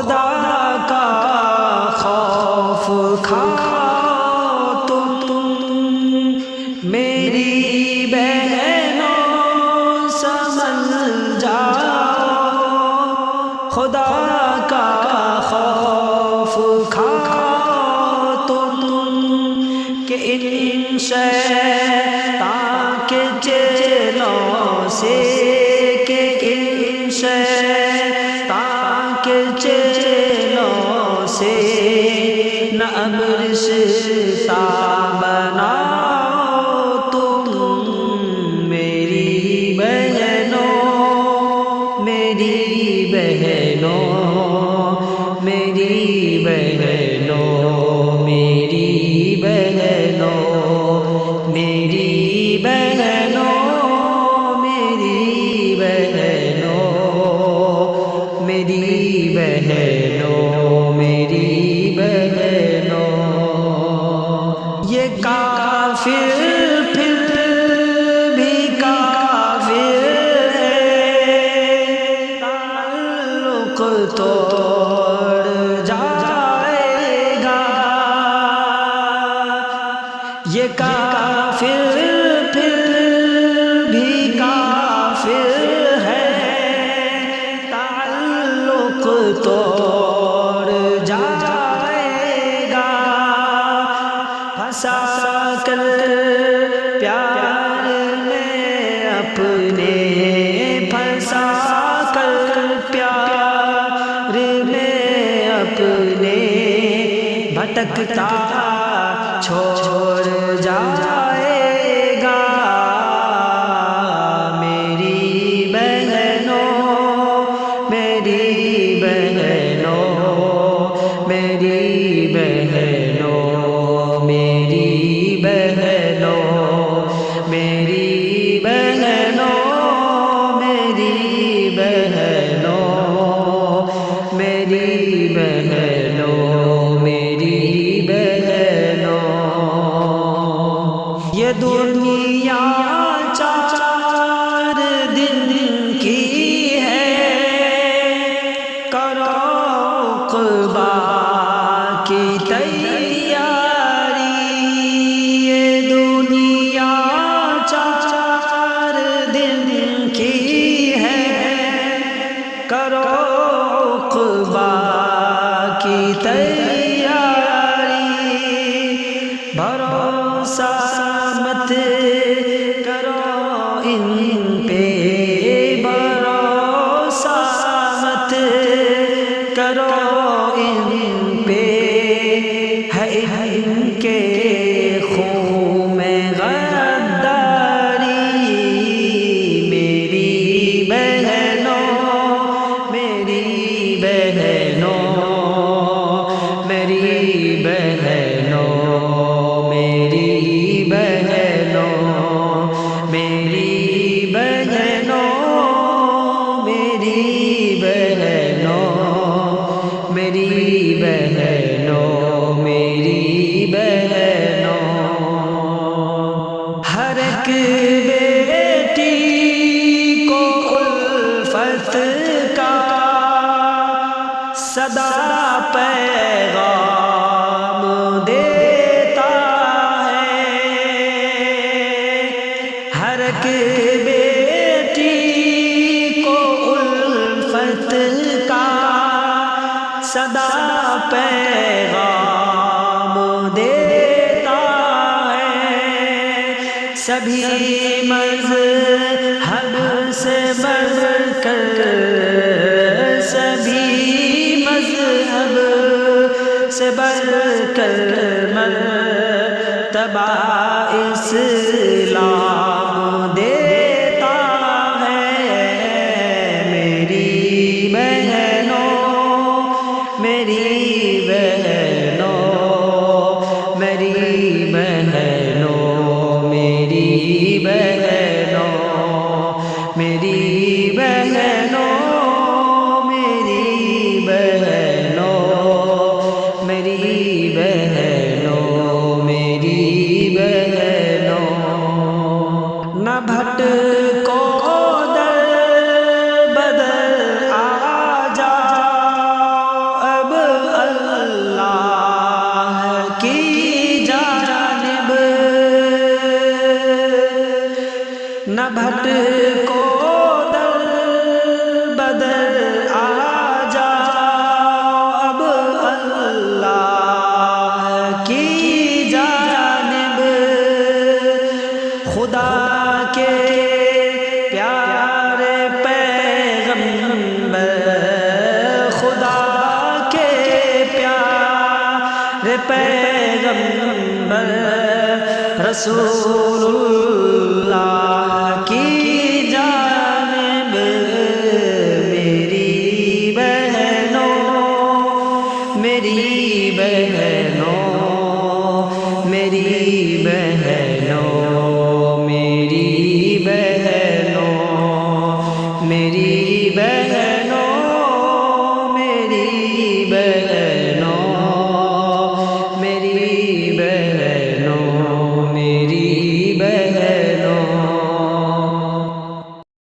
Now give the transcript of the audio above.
خدا کا خوف کھاؤ تم میری بہنوں سمجھ جاؤ، خدا کا خوف کھاؤ تم کہ ان شیطان کے چیلوں سے، کہ ان شیطان کے چیلوں سے نہ اب رشتہ بناؤ تم میری بہنوں، میری بہنوں، میری بہنوں، میری بہنوں، میری بہنوں، میری بہنوں، میری بہنوں، میری بہنوں، یہ کافر پھر بھی کافر ہے، تعلق توڑ جائے گا، یہ کافر پھر بھی کافر ہے، تعلق توڑ جائے گا، پھنسا کر پیار میں اپنے، پھنسا کر پیار میں اپنے، بھٹکتا چھوڑ جائے گا، میری بہنوں، میری بہنوں، میری بہنوں، میری بہنوں، میری بہنوں، میری بہنوں، میری بہنوں، میری بہنوں، یہ دنیا چار دن کی ہے، کرو عقبہ کی تیاری، یہ دنیا چار دن کی ہے، کرو عقبہ کی تیاری، بھروسہ مت کرو ان پہ، بھروسہ مت کرو ان پہ، ہے ان کے خون میں غداری، میری بہنوں، میری بہنوں، میری بہنوں، میری بہنوں، میری بہنوں، میری بہنوں، میری بہنوں، میری بہنوں، ہر ایک بیٹی کو الفت کا صدا پیغام دیتا ہے، ہر ایک بیٹی کو الفت کا صدا پیغام دیتا ہے، سبھی مذہب سے بڑھ کر، سبھی مذہب سے بڑھ کر مرتبہ اسلام دیتا ہے، میری بہنوں، میری بہنوں، میری بہنوں، میری بہنوں، میری بہنوں، میری بہنوں، میری بہنوں، میری بہنوں، نہ بھٹکو در بدر آ پیغمبر رسول اللہ کی جانب میری بہنوں میری بہنوں میری بہنوں میری بہنوں میری بہنوں